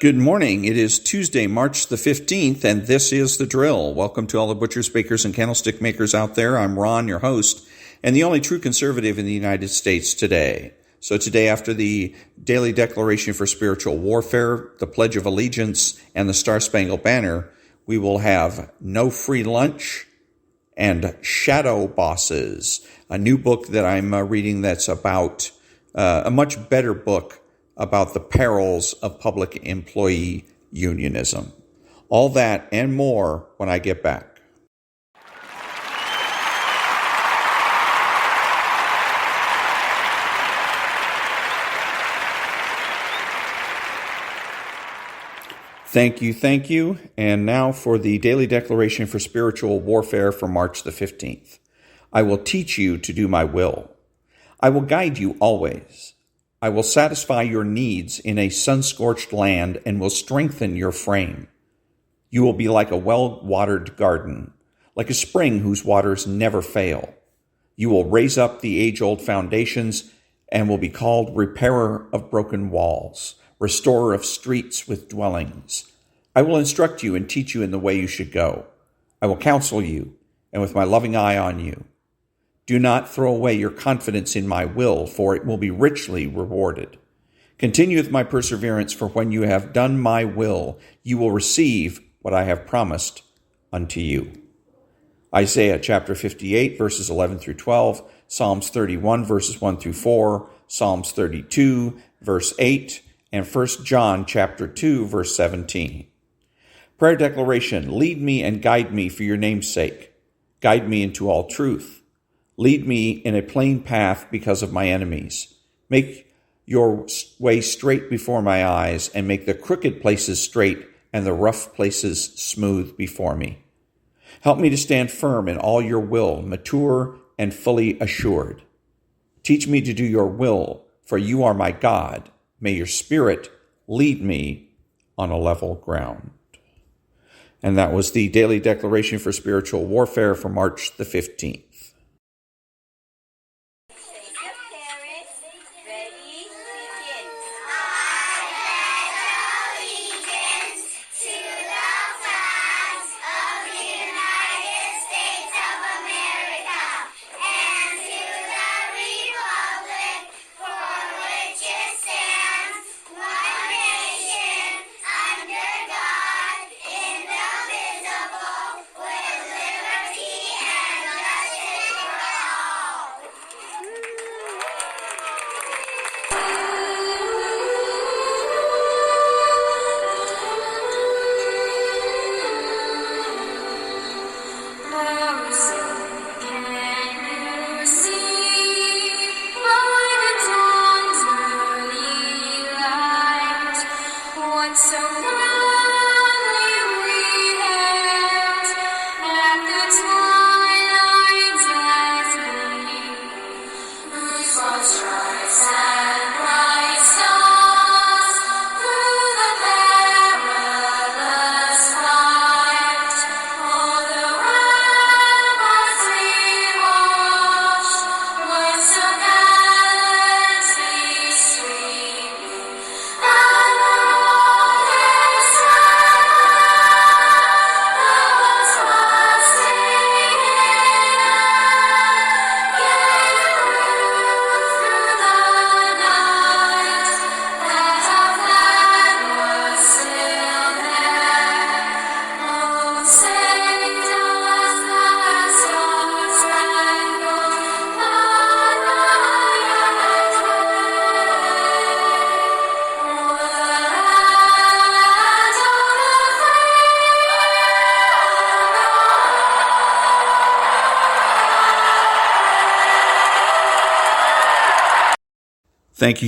Good morning. It is Tuesday, March the 15th, and this is The Drill. Welcome to all the butchers, bakers, and candlestick makers out there. I'm Ron, your host, and the only true conservative in the United States today. So today, after the Daily Declaration for Spiritual Warfare, the Pledge of Allegiance, and the Star-Spangled Banner, we will have No Free Lunch and Shadowbosses, a new book that I'm reading that's about a much better book about the perils of public employee unionism. All that and more when I get back. Thank you. And now for the Daily Declaration for Spiritual Warfare for March the 15th. I will teach you to do my will. I will guide you always. I will satisfy your needs in a sun-scorched land and will strengthen your frame. You will be like a well-watered garden, like a spring whose waters never fail. You will raise up the age-old foundations and will be called repairer of broken walls, restorer of streets with dwellings. I will instruct you and teach you in the way you should go. I will counsel you, and with my loving eye on you. Do not throw away your confidence in my will, for it will be richly rewarded. Continue with my perseverance, for when you have done my will, you will receive what I have promised unto you. Isaiah chapter 58, verses 11 through 12, Psalms 31, verses 1 through 4, Psalms 32, verse 8, and 1 John chapter 2, verse 17. Prayer declaration: lead me and guide me for your name's sake. Guide me into all truth. Lead me in a plain path because of my enemies. Make your way straight before my eyes, and make the crooked places straight and the rough places smooth before me. Help me to stand firm in all your will, mature and fully assured. Teach me to do your will, for you are my God. May your Spirit lead me on a level ground. And that was the Daily Declaration for Spiritual Warfare for March the 15th.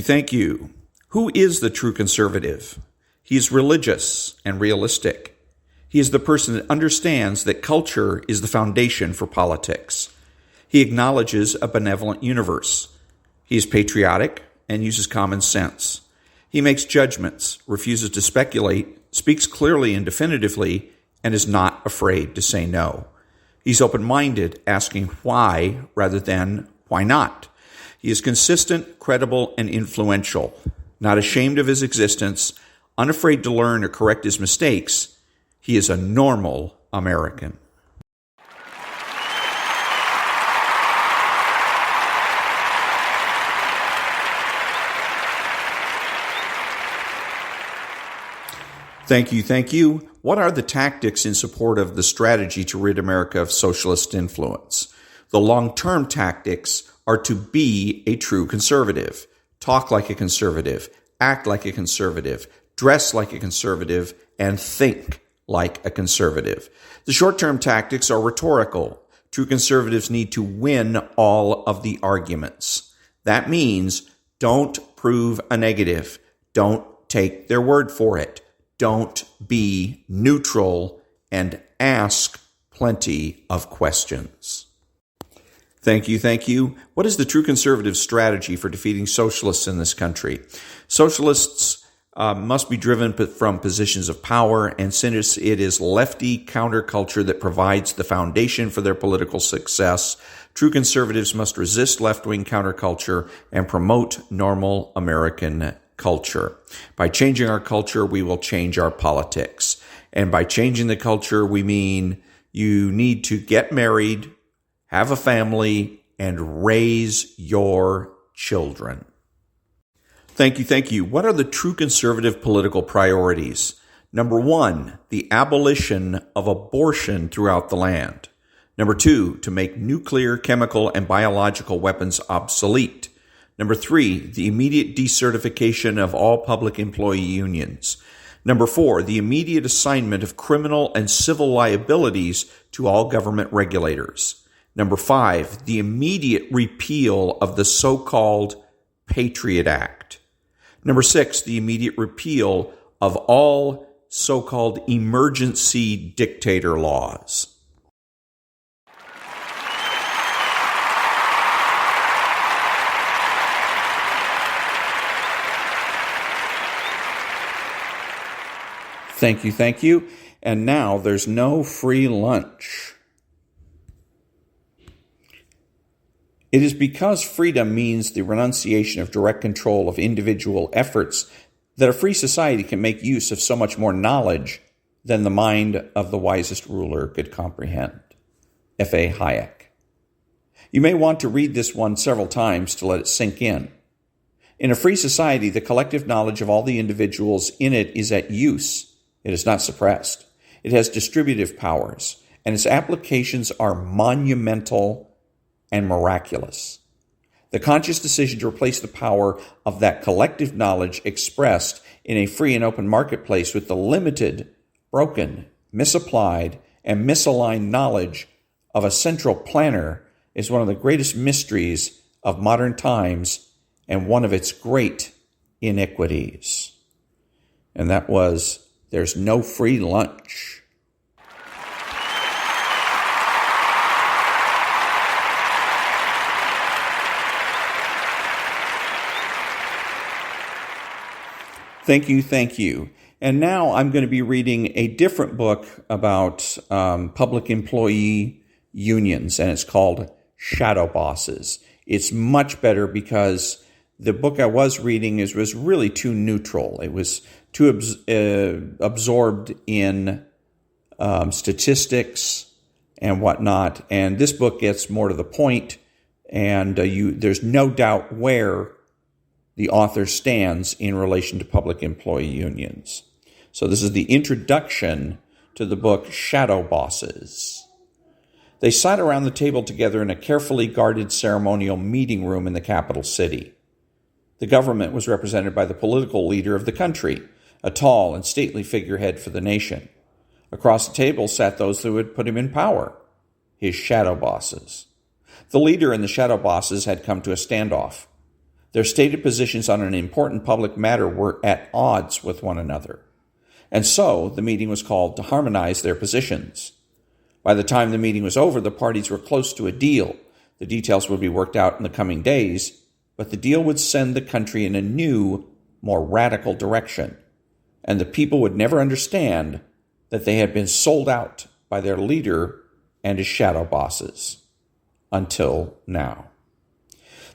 Thank you. Who is the true conservative? He is religious and realistic. He is the person that understands that culture is the foundation for politics. He acknowledges a benevolent universe. He is patriotic and uses common sense. He makes judgments, refuses to speculate, speaks clearly and definitively, and is not afraid to say no. He's open-minded, asking why rather than why not. He is consistent, credible, and influential, not ashamed of his existence, unafraid to learn or correct his mistakes, he is a normal American. Thank you. What are the tactics in support of the strategy to rid America of socialist influence? The long-term tactics are to be a true conservative, talk like a conservative, act like a conservative, dress like a conservative, and think like a conservative. The short-term tactics are rhetorical. True conservatives need to win all of the arguments. That means don't prove a negative. Don't take their word for it. Don't be neutral, and ask plenty of questions. Thank you. What is the true conservative strategy for defeating socialists in this country? Socialists must be driven from positions of power, and since it is lefty counterculture that provides the foundation for their political success, true conservatives must resist left-wing counterculture and promote normal American culture. By changing our culture, we will change our politics. And by changing the culture, we mean you need to get married, have a family, and raise your children. Thank you. What are the true conservative political priorities? Number 1, the abolition of abortion throughout the land. Number 2, to make nuclear, chemical, and biological weapons obsolete. Number 3, the immediate decertification of all public employee unions. Number 4, the immediate assignment of criminal and civil liabilities to all government regulators. Number 5, the immediate repeal of the so-called Patriot Act. Number 6, the immediate repeal of all so-called emergency dictator laws. Thank you. And now there's no free lunch. It is because freedom means the renunciation of direct control of individual efforts that a free society can make use of so much more knowledge than the mind of the wisest ruler could comprehend. F.A. Hayek. You may want to read this one several times to let it sink in. In a free society, the collective knowledge of all the individuals in it is at use. It is not suppressed. It has distributive powers, and its applications are monumental and miraculous. The conscious decision to replace the power of that collective knowledge expressed in a free and open marketplace with the limited, broken, misapplied, and misaligned knowledge of a central planner is one of the greatest mysteries of modern times and one of its great iniquities. And that was, there's no free lunch. Thank you. And now I'm going to be reading a different book about public employee unions, and it's called Shadowbosses. It's much better because the book I was reading was really too neutral. It was too absorbed in statistics and whatnot. And this book gets more to the point, and there's no doubt where the author stands in relation to public employee unions. So this is the introduction to the book Shadowbosses. They sat around the table together in a carefully guarded ceremonial meeting room in the capital city. The government was represented by the political leader of the country, a tall and stately figurehead for the nation. Across the table sat those who would put him in power, his shadow bosses. The leader and the shadow bosses had come to a standoff. Their stated positions on an important public matter were at odds with one another. And so the meeting was called to harmonize their positions. By the time the meeting was over, the parties were close to a deal. The details would be worked out in the coming days, but the deal would send the country in a new, more radical direction. And the people would never understand that they had been sold out by their leader and his shadow bosses. Until now.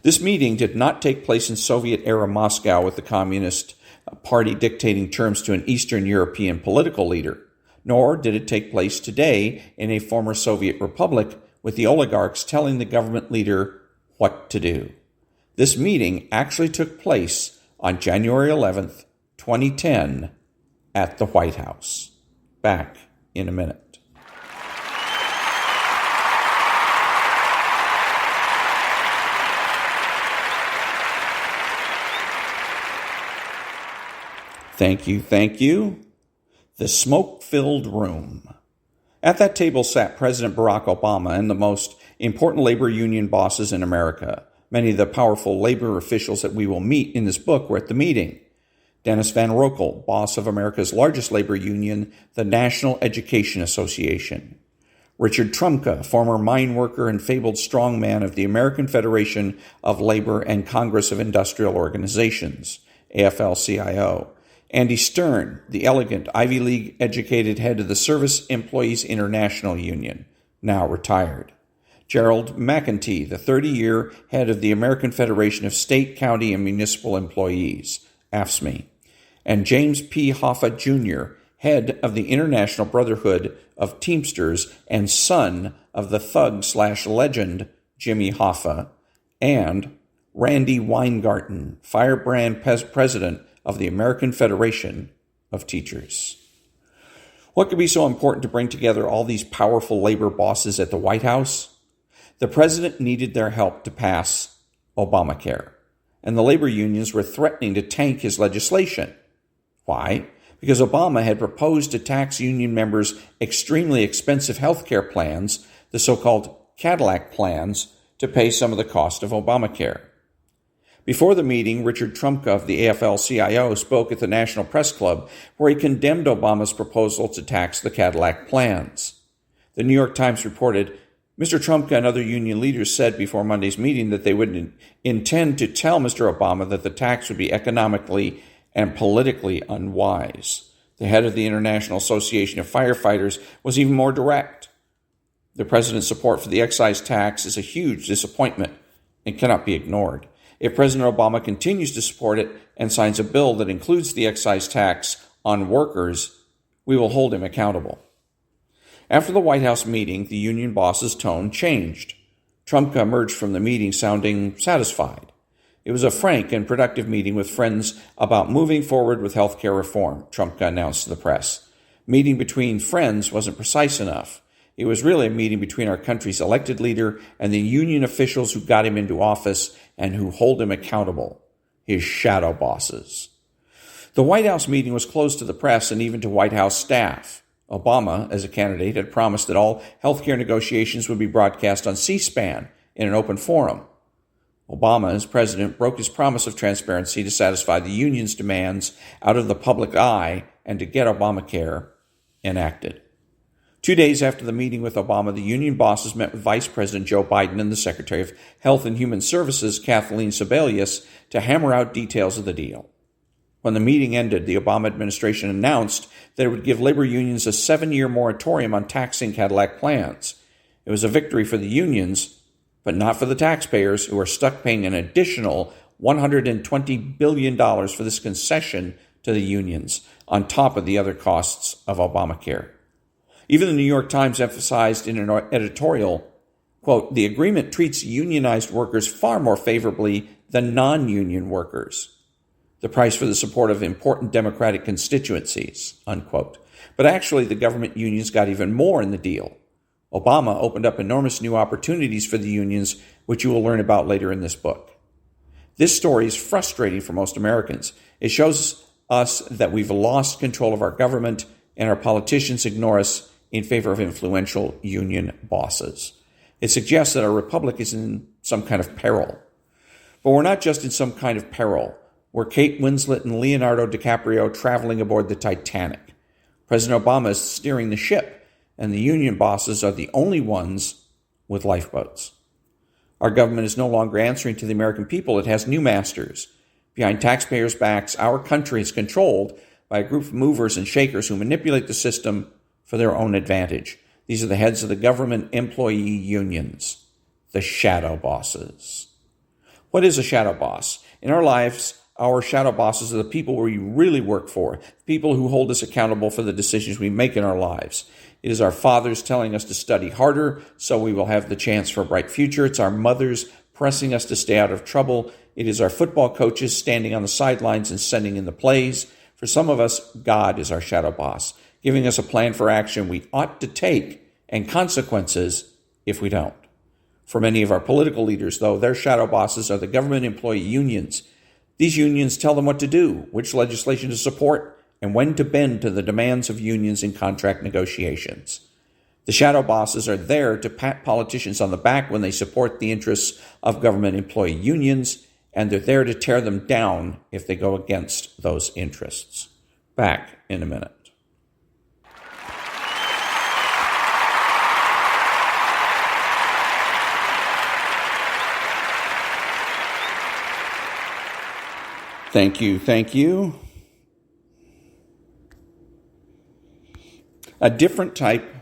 This meeting did not take place in Soviet-era Moscow with the Communist Party dictating terms to an Eastern European political leader, nor did it take place today in a former Soviet republic with the oligarchs telling the government leader what to do. This meeting actually took place on January 11th, 2010, at the White House. Back in a minute. Thank you. The smoke-filled room. At that table sat President Barack Obama and the most important labor union bosses in America. Many of the powerful labor officials that we will meet in this book were at the meeting. Dennis Van Roekel, boss of America's largest labor union, the National Education Association. Richard Trumka, former mine worker and fabled strongman of the American Federation of Labor and Congress of Industrial Organizations, AFL-CIO. Andy Stern, the elegant Ivy League-educated head of the Service Employees International Union, now retired. Gerald McEntee, the 30-year head of the American Federation of State, County, and Municipal Employees, AFSCME. And James P. Hoffa, Jr., head of the International Brotherhood of Teamsters and son of the thug/legend Jimmy Hoffa, and Randy Weingarten, firebrand president of the American Federation of Teachers. What could be so important to bring together all these powerful labor bosses at the White House? The president needed their help to pass Obamacare, and the labor unions were threatening to tank his legislation. Why? Because Obama had proposed to tax union members' extremely expensive health care plans, the so-called Cadillac plans, to pay some of the cost of Obamacare. Before the meeting, Richard Trumka of the AFL-CIO spoke at the National Press Club, where he condemned Obama's proposal to tax the Cadillac plans. The New York Times reported, Mr. Trumka and other union leaders said before Monday's meeting that they would intend to tell Mr. Obama that the tax would be economically and politically unwise. The head of the International Association of Firefighters was even more direct. The president's support for the excise tax is a huge disappointment and cannot be ignored. If President Obama continues to support it and signs a bill that includes the excise tax on workers, we will hold him accountable. After the White House meeting, the union boss's tone changed. Trumka emerged from the meeting sounding satisfied. It was a frank and productive meeting with friends about moving forward with health care reform, Trumka announced to the press. Meeting between friends wasn't precise enough. It was really a meeting between our country's elected leader and the union officials who got him into office and who hold him accountable, his shadow bosses. The White House meeting was closed to the press and even to White House staff. Obama, as a candidate, had promised that all healthcare negotiations would be broadcast on C-SPAN in an open forum. Obama, as president, broke his promise of transparency to satisfy the union's demands out of the public eye and to get Obamacare enacted. 2 days after the meeting with Obama, the union bosses met with Vice President Joe Biden and the Secretary of Health and Human Services, Kathleen Sebelius, to hammer out details of the deal. When the meeting ended, the Obama administration announced that it would give labor unions a 7-year moratorium on taxing Cadillac plans. It was a victory for the unions, but not for the taxpayers, who are stuck paying an additional $120 billion for this concession to the unions, on top of the other costs of Obamacare. Even the New York Times emphasized in an editorial, quote, the agreement treats unionized workers far more favorably than non-union workers. The price for the support of important Democratic constituencies, unquote. But actually, the government unions got even more in the deal. Obama opened up enormous new opportunities for the unions, which you will learn about later in this book. This story is frustrating for most Americans. It shows us that we've lost control of our government and our politicians ignore us in favor of influential union bosses. It suggests that our republic is in some kind of peril. But we're not just in some kind of peril. We're Kate Winslet and Leonardo DiCaprio traveling aboard the Titanic. President Obama is steering the ship, and the union bosses are the only ones with lifeboats. Our government is no longer answering to the American people. It has new masters. Behind taxpayers' backs, our country is controlled by a group of movers and shakers who manipulate the system for their own advantage. These are the heads of the government employee unions, the shadow bosses. What is a shadow boss? In our lives, our shadow bosses are the people we really work for, people who hold us accountable for the decisions we make in our lives. It is our fathers telling us to study harder so we will have the chance for a bright future. It's our mothers pressing us to stay out of trouble. It is our football coaches standing on the sidelines and sending in the plays. For some of us, God is our shadow boss, giving us a plan for action we ought to take and consequences if we don't. For many of our political leaders, though, their shadow bosses are the government employee unions. These unions tell them what to do, which legislation to support, and when to bend to the demands of unions in contract negotiations. The shadow bosses are there to pat politicians on the back when they support the interests of government employee unions, and they're there to tear them down if they go against those interests. Back in a minute. Thank you. A different type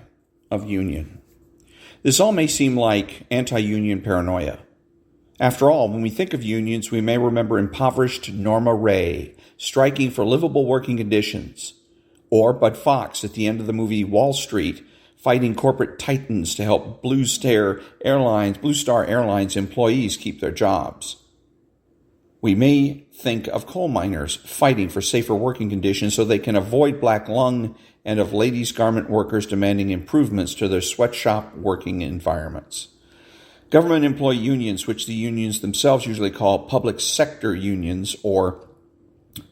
of union. This all may seem like anti-union paranoia. After all, when we think of unions, we may remember impoverished Norma Ray striking for livable working conditions, or Bud Fox at the end of the movie Wall Street fighting corporate titans to help Blue Star Airlines employees keep their jobs. We may think of coal miners fighting for safer working conditions so they can avoid black lung, and of ladies' garment workers demanding improvements to their sweatshop working environments. Government employee unions, which the unions themselves usually call public sector unions or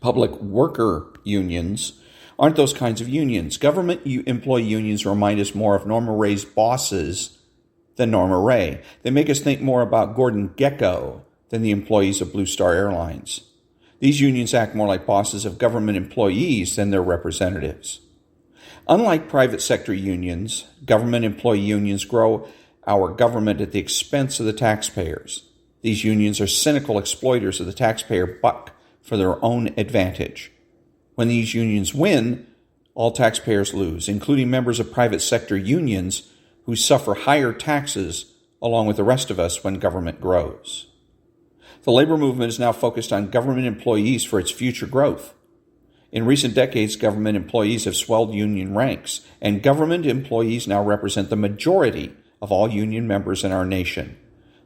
public worker unions, aren't those kinds of unions. Government employee unions remind us more of Norma Ray's bosses than Norma Ray. They make us think more about Gordon Gekko than the employees of Blue Star Airlines. These unions act more like bosses of government employees than their representatives. Unlike private sector unions, government employee unions grow our government at the expense of the taxpayers. These unions are cynical exploiters of the taxpayer buck for their own advantage. When these unions win, all taxpayers lose, including members of private sector unions who suffer higher taxes along with the rest of us when government grows. The labor movement is now focused on government employees for its future growth. In recent decades, government employees have swelled union ranks, and government employees now represent the majority of all union members in our nation.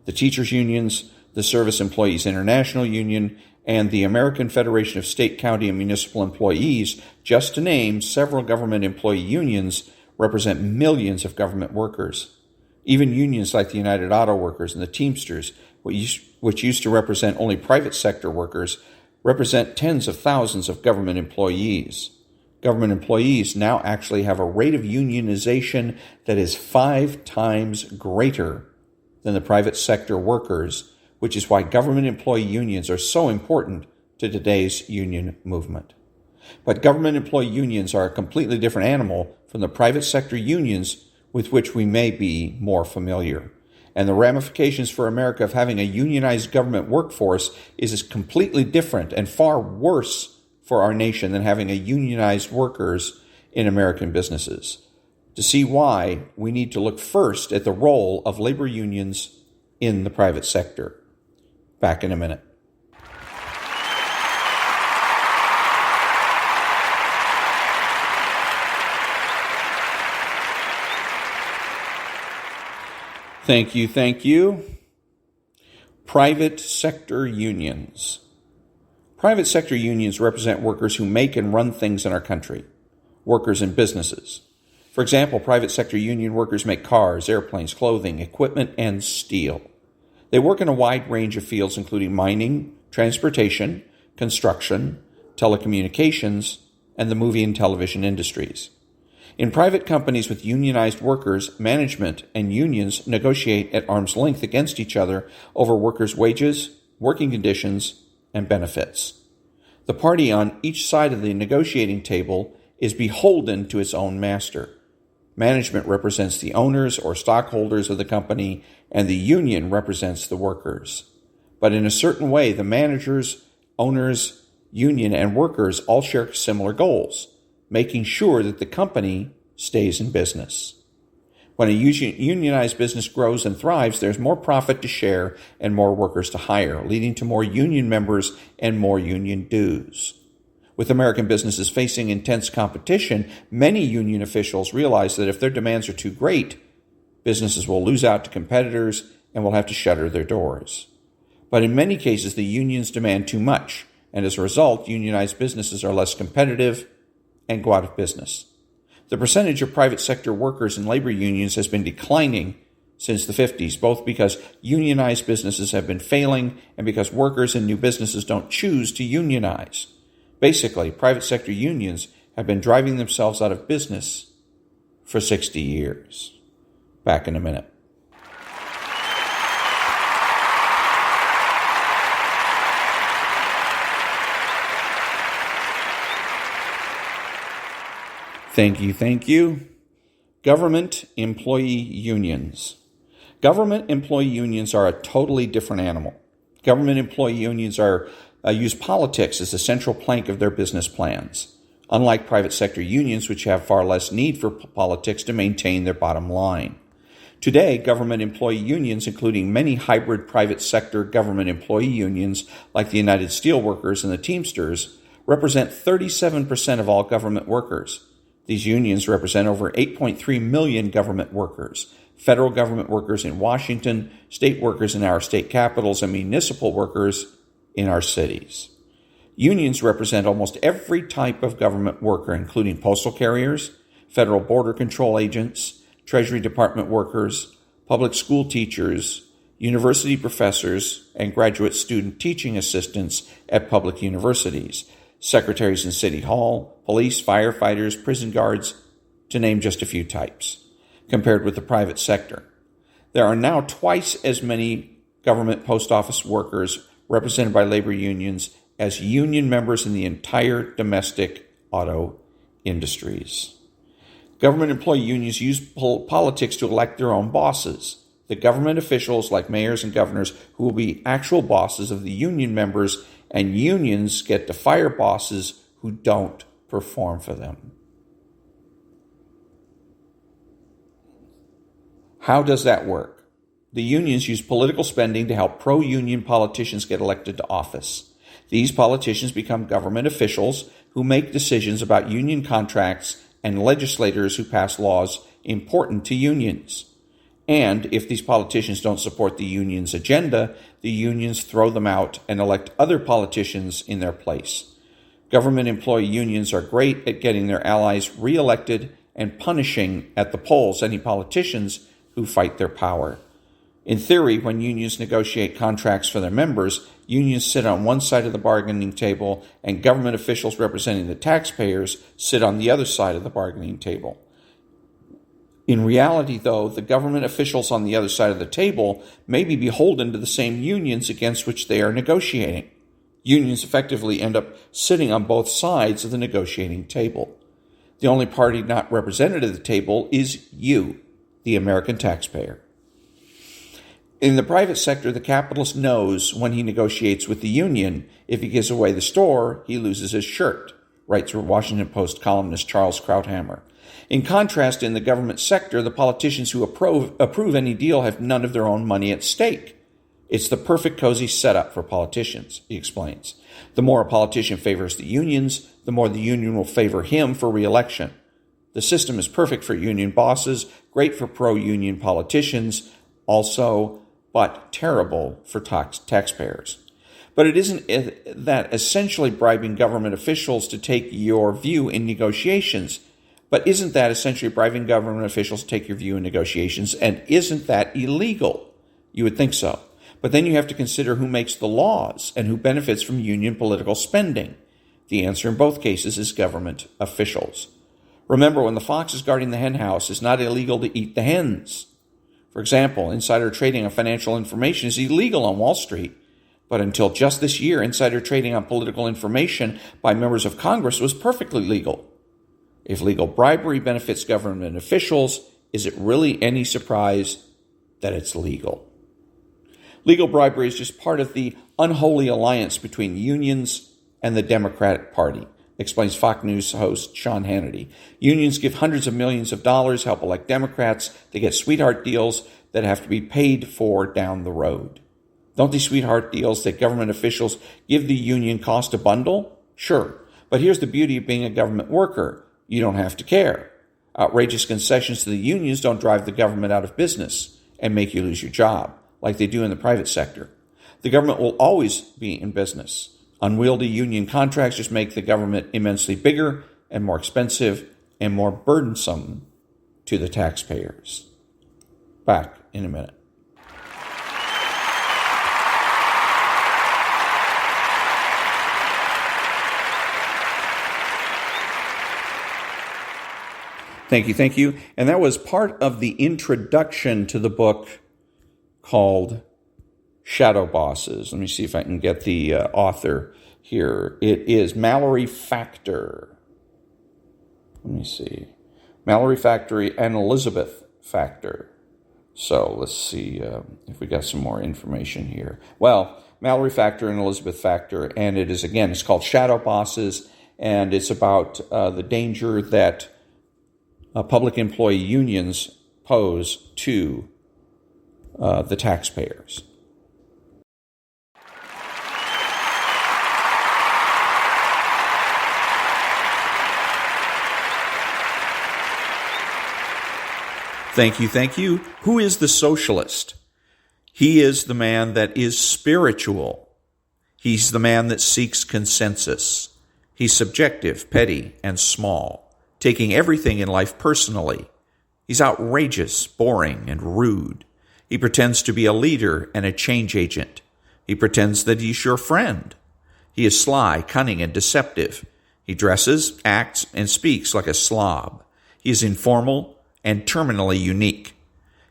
The teachers' unions, the Service Employees International Union, and the American Federation of State, County, and Municipal Employees, just to name several government employee unions, represent millions of government workers. Even unions like the United Auto Workers and the Teamsters, which used to represent only private sector workers, represent tens of thousands of government employees. Government employees now actually have a rate of unionization that is 5 times greater than the private sector workers, which is why government employee unions are so important to today's union movement. But government employee unions are a completely different animal from the private sector unions with which we may be more familiar. And the ramifications for America of having a unionized government workforce is completely different and far worse for our nation than having a unionized workers in American businesses. To see why, we need to look first at the role of labor unions in the private sector. Back in a minute. Thank you. Private sector unions. Private sector unions represent workers who make and run things in our country, workers in businesses. For example, private sector union workers make cars, airplanes, clothing, equipment, and steel. They work in a wide range of fields, including mining, transportation, construction, telecommunications, and the movie and television industries. In private companies with unionized workers, management and unions negotiate at arm's length against each other over workers' wages, working conditions, and benefits. The party on each side of the negotiating table is beholden to its own master. Management represents the owners or stockholders of the company, and the union represents the workers. But in a certain way, the managers, owners, union, and workers all share similar goals, making sure that the company stays in business. When a unionized business grows and thrives, there's more profit to share and more workers to hire, leading to more union members and more union dues. With American businesses facing intense competition, many union officials realize that if their demands are too great, businesses will lose out to competitors and will have to shutter their doors. But in many cases, the unions demand too much, and as a result, unionized businesses are less competitive and go out of business. The percentage of private sector workers in labor unions has been declining since the 50s, both because unionized businesses have been failing and because workers in new businesses don't choose to unionize. Basically, private sector unions have been driving themselves out of business for 60 years. Back in a minute. Thank you. Government employee unions. Government employee unions are a totally different animal. Government employee unions use politics as a central plank of their business plans, unlike private sector unions, which have far less need for politics to maintain their bottom line. Today, government employee unions, including many hybrid private sector government employee unions like the United Steelworkers and the Teamsters, represent 37% of all government workers. These unions represent over 8.3 million government workers, federal government workers in Washington, state workers in our state capitals, and municipal workers in our cities. Unions represent almost every type of government worker, including postal carriers, federal border control agents, Treasury Department workers, public school teachers, university professors, and graduate student teaching assistants at public universities, secretaries in City Hall, police, firefighters, prison guards, to name just a few types, compared with the private sector. There are now twice as many government post office workers represented by labor unions as union members in the entire domestic auto industries. Government employee unions use politics to elect their own bosses. The government officials, like mayors and governors, who will be actual bosses of the union members, and unions get to fire bosses who don't perform for them. How does that work? The unions use political spending to help pro-union politicians get elected to office. These politicians become government officials who make decisions about union contracts and legislators who pass laws important to unions. And if these politicians don't support the union's agenda, the unions throw them out and elect other politicians in their place. Government employee unions are great at getting their allies reelected and punishing at the polls any politicians who fight their power. In theory, when unions negotiate contracts for their members, unions sit on one side of the bargaining table and government officials representing the taxpayers sit on the other side of the bargaining table. In reality, though, the government officials on the other side of the table may be beholden to the same unions against which they are negotiating. Unions effectively end up sitting on both sides of the negotiating table. The only party not represented at the table is you, the American taxpayer. In the private sector, the capitalist knows when he negotiates with the union, if he gives away the store, he loses his shirt, writes Washington Post columnist Charles Krauthammer. In contrast, in the government sector, the politicians who approve any deal have none of their own money at stake. It's the perfect cozy setup for politicians, he explains. The more a politician favors the unions, the more the union will favor him for re-election. The system is perfect for union bosses, great for pro-union politicians, also, but terrible for taxpayers. But it isn't that essentially bribing government officials to take your view in negotiations. And isn't that illegal? You would think so. But then you have to consider who makes the laws and who benefits from union political spending. The answer in both cases is government officials. Remember, when the fox is guarding the hen house, it's not illegal to eat the hens. For example, insider trading on financial information is illegal on Wall Street. But until just this year, insider trading on political information by members of Congress was perfectly legal. If legal bribery benefits government officials, is it really any surprise that it's legal? Legal bribery is just part of the unholy alliance between unions and the Democratic Party. explains Fox News host Sean Hannity. Unions give hundreds of millions of dollars, help elect Democrats. They get sweetheart deals that have to be paid for down the road. Don't these sweetheart deals that government officials give the union cost a bundle? Sure. But here's the beauty of being a government worker. You don't have to care. Outrageous concessions to the unions don't drive the government out of business and make you lose your job, like they do in the private sector. The government will always be in business. Unwieldy union contracts just make the government immensely bigger and more expensive and more burdensome to the taxpayers. Back in a minute. Thank you. And that was part of the introduction to the book called Shadowbosses. Let me see if I can get the author here. It is Mallory Factor. Let me see. Mallory Factory and Elizabeth Factor. So let's see if we got some more information here. Well, Mallory Factor and Elizabeth Factor, and it is, again, it's called Shadowbosses, and it's about the danger that public employee unions pose to the taxpayers. Thank you. Who is the socialist? He is the man that is spiritual. He's the man that seeks consensus. He's subjective, petty, and small, taking everything in life personally. He's outrageous, boring, and rude. He pretends to be a leader and a change agent. He pretends that he's your friend. He is sly, cunning, and deceptive. He dresses, acts, and speaks like a slob. He is informal and terminally unique.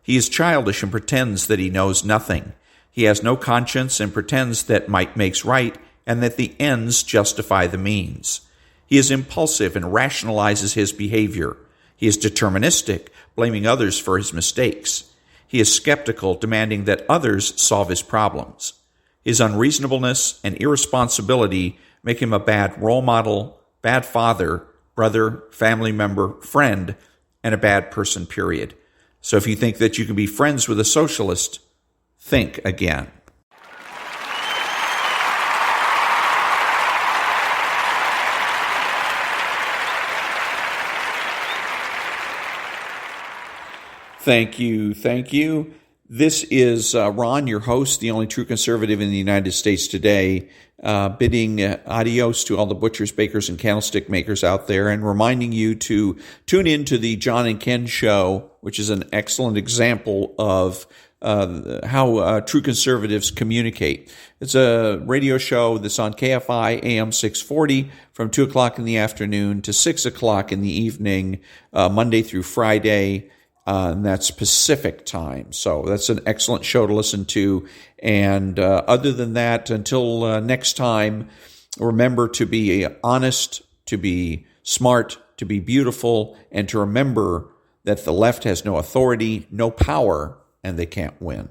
He is childish and pretends that he knows nothing. He has no conscience and pretends that might makes right and that the ends justify the means. He is impulsive and rationalizes his behavior. He is deterministic, blaming others for his mistakes. He is skeptical, demanding that others solve his problems. His unreasonableness and irresponsibility make him a bad role model, bad father, brother, family member, friend, and a bad person, period. So if you think that you can be friends with a socialist, think again. Thank you. This is Ron, your host, the only true conservative in the United States today, bidding adios to all the butchers, bakers, and candlestick makers out there, and reminding you to tune in to the John and Ken Show, which is an excellent example of how true conservatives communicate. It's a radio show that's on KFI AM 640 from 2 o'clock in the afternoon to 6 o'clock in the evening, Monday through Friday. And that's Pacific time. So that's an excellent show to listen to. And other than that, until next time, remember to be honest, to be smart, to be beautiful, and to remember that the left has no authority, no power, and they can't win.